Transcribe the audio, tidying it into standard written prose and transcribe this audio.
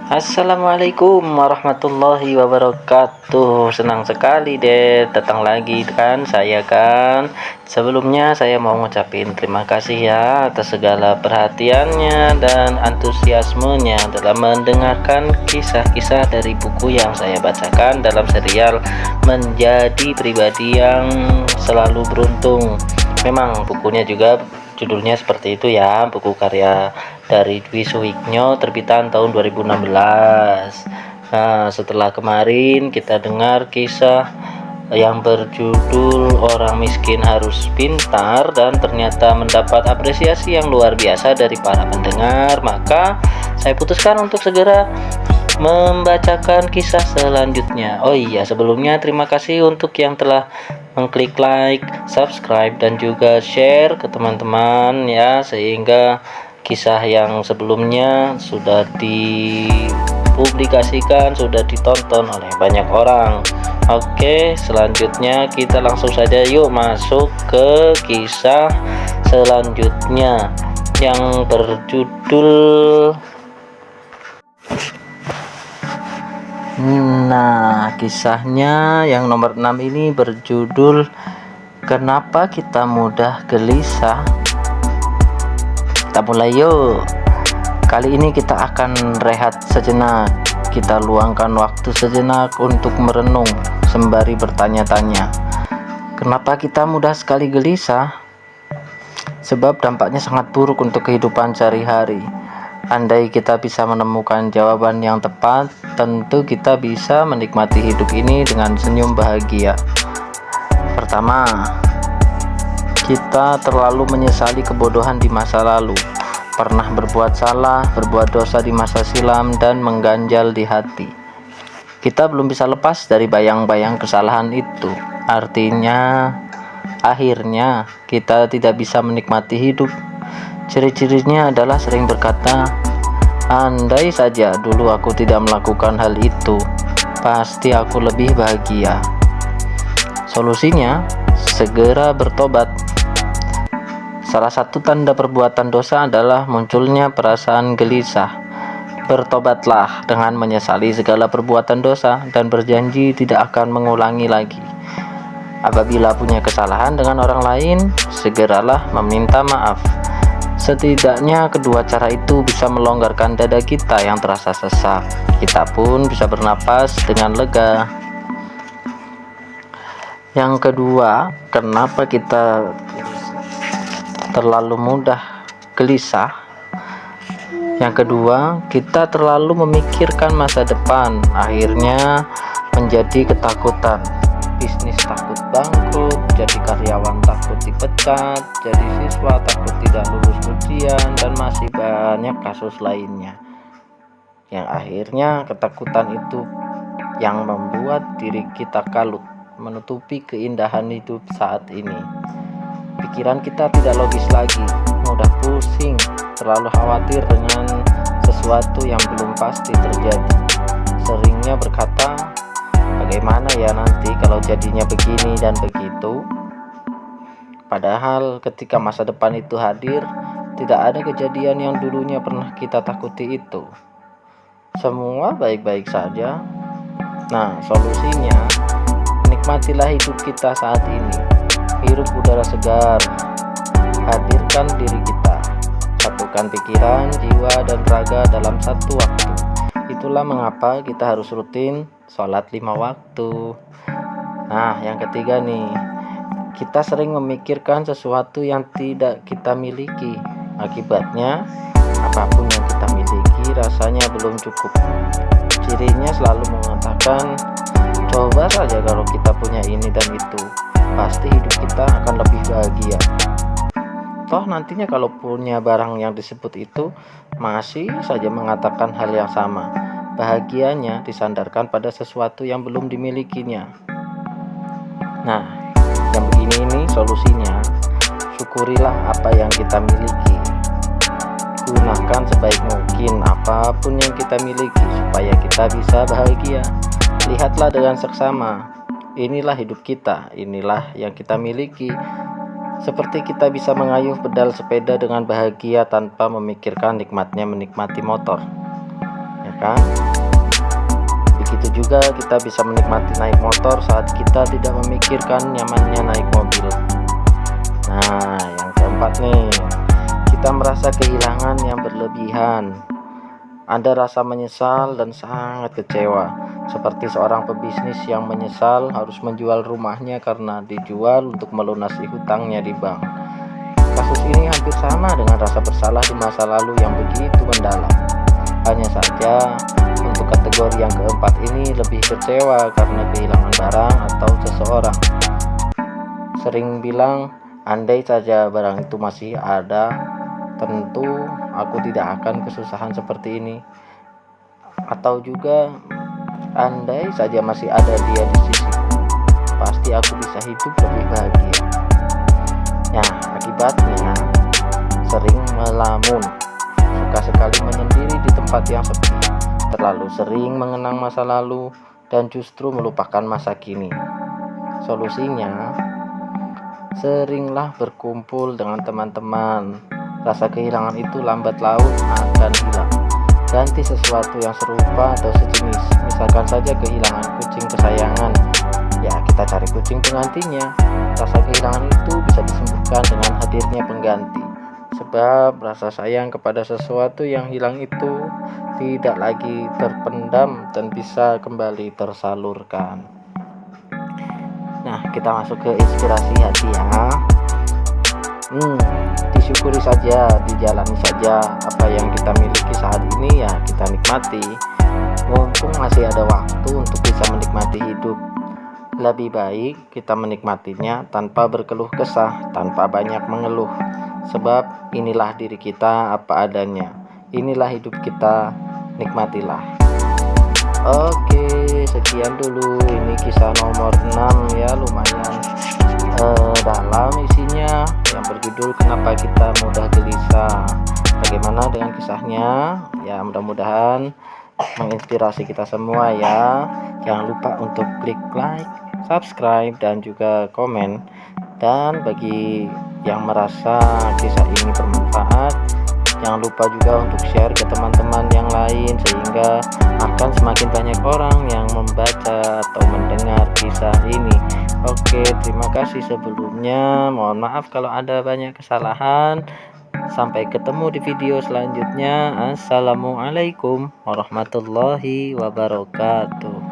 Assalamualaikum warahmatullahi wabarakatuh. Senang sekali deh datang lagi kan saya kan. Sebelumnya saya mau ngucapin terima kasih ya atas segala perhatiannya dan antusiasmenya dalam mendengarkan kisah-kisah dari buku yang saya bacakan dalam serial Menjadi Pribadi yang Selalu Beruntung. Memang bukunya juga judulnya seperti itu ya, buku karya dari Dwi Suwiknyo terbitan tahun 2016. Nah, setelah kemarin kita dengar kisah yang berjudul Orang Miskin Harus Pintar dan ternyata mendapat apresiasi yang luar biasa dari para pendengar, maka saya putuskan untuk segera membacakan kisah selanjutnya. Oh iya, sebelumnya terima kasih untuk yang telah mengklik like, subscribe, dan juga share ke teman-teman ya, sehingga kisah yang sebelumnya sudah dipublikasikan, sudah ditonton oleh banyak orang. Oke, selanjutnya kita langsung saja yuk masuk ke kisah selanjutnya yang berjudul kisahnya yang nomor 6 ini berjudul Kenapa Kita Mudah Gelisah. Kita mulai yuk. Kali ini kita akan rehat sejenak. Kita luangkan waktu sejenak untuk merenung sembari bertanya-tanya. Kenapa kita mudah sekali gelisah? Sebab dampaknya sangat buruk untuk kehidupan sehari-hari. Andai kita bisa menemukan jawaban yang tepat, tentu kita bisa menikmati hidup ini dengan senyum bahagia. Pertama, kita terlalu menyesali kebodohan di masa lalu, pernah berbuat salah, berbuat dosa di masa silam, dan mengganjal di hati. Kita belum bisa lepas dari bayang-bayang kesalahan itu. Artinya, akhirnya kita tidak bisa menikmati hidup. Ciri-cirinya adalah sering berkata, andai saja dulu aku tidak melakukan hal itu, pasti aku lebih bahagia. Solusinya, segera bertobat. Salah satu tanda perbuatan dosa adalah munculnya perasaan gelisah. Bertobatlah dengan menyesali segala perbuatan dosa dan berjanji tidak akan mengulangi lagi. Apabila punya kesalahan dengan orang lain, segeralah meminta maaf. Setidaknya kedua cara itu bisa melonggarkan dada kita yang terasa sesak. Kita pun bisa bernapas dengan lega. Yang kedua, kenapa kita terlalu mudah gelisah? Yang kedua, kita terlalu memikirkan masa depan, akhirnya menjadi ketakutan. Bisnis takut bangkrut, jadi karyawan takut dipecat, jadi siswa takut tidak lulus ujian, dan masih banyak kasus lainnya. Yang akhirnya ketakutan itu yang membuat diri kita kalut, menutupi keindahan hidup saat ini. Pikiran kita tidak logis lagi, mudah pusing, terlalu khawatir dengan sesuatu yang belum pasti terjadi. Seringnya berkata, bagaimana ya nanti kalau jadinya begini dan begitu? Padahal ketika masa depan itu hadir, tidak ada kejadian yang dulunya pernah kita takuti itu. Semua baik-baik saja. Nah, solusinya, nikmatilah hidup kita saat ini. Hirup udara segar, hadirkan diri kita, satukan pikiran, jiwa, dan raga dalam satu waktu. Itulah mengapa kita harus rutin sholat 5 waktu. Nah, yang ketiga nih, kita sering memikirkan sesuatu yang tidak kita miliki. Akibatnya, apapun yang kita miliki rasanya belum cukup. Cirinya selalu mengatakan, coba saja kalau kita punya ini dan itu, pasti hidup kita akan lebih bahagia. Toh nantinya kalau punya barang yang disebut itu, masih saja mengatakan hal yang sama. Bahagianya disandarkan pada sesuatu yang belum dimilikinya. Nah, yang begini ini solusinya, syukurilah apa yang kita miliki. Gunakan sebaik mungkin apapun yang kita miliki supaya kita bisa bahagia. Lihatlah dengan seksama, inilah hidup kita, inilah yang kita miliki. Seperti kita bisa mengayuh pedal sepeda dengan bahagia tanpa memikirkan nikmatnya menikmati motor. Yang kan? Begitu juga kita bisa menikmati naik motor saat kita tidak memikirkan nyamannya naik mobil. Nah, yang keempat nih, kita merasa kehilangan yang berlebihan. Ada rasa menyesal dan sangat kecewa, seperti seorang pebisnis yang menyesal harus menjual rumahnya karena dijual untuk melunasi hutangnya di bank. Kasus ini hampir sama dengan rasa bersalah di masa lalu yang begitu mendalam. Hanya saja untuk kategori yang keempat ini lebih kecewa karena kehilangan barang atau seseorang. Sering bilang, andai saja barang itu masih ada, tentu aku tidak akan kesusahan seperti ini. Atau juga, andai saja masih ada dia di sisiku, pasti aku bisa hidup lebih bahagia. Nah, akibatnya sering melamun, suka sekali menyendiri di tempat yang sepi, terlalu sering mengenang masa lalu, dan justru melupakan masa kini. Solusinya, seringlah berkumpul dengan teman-teman. Rasa kehilangan itu lambat laun akan hilang. Ganti sesuatu yang serupa atau sejenis. Misalkan saja kehilangan kucing kesayangan, ya kita cari kucing penggantinya. Rasa kehilangan itu bisa disembuhkan dengan hadirnya pengganti. Sebab rasa sayang kepada sesuatu yang hilang itu tidak lagi terpendam dan bisa kembali tersalurkan. Nah, kita masuk ke inspirasi hati ya. Disyukuri saja, dijalani saja apa yang kita miliki saat ini, ya kita nikmati. Mumpung masih ada waktu untuk bisa menikmati hidup, lebih baik kita menikmatinya tanpa berkeluh kesah, tanpa banyak mengeluh. Sebab inilah diri kita apa adanya, inilah hidup kita, nikmatilah. Oke, sekian dulu, ini kisah nomor 6 ya, lumayan dalam isinya, yang berjudul Kenapa Kita Mudah Gelisah. Bagaimana dengan kisahnya? Ya, mudah-mudahan menginspirasi kita semua ya. Jangan lupa untuk klik like, subscribe, dan juga komen. Dan bagi yang merasa kisah ini bermanfaat, jangan lupa juga untuk share ke teman-teman yang lain, sehingga akan semakin banyak orang yang membaca atau mendengar kisah ini. Oke, terima kasih sebelumnya. Mohon maaf kalau ada banyak kesalahan. Sampai ketemu di video selanjutnya. Assalamualaikum warahmatullahi wabarakatuh.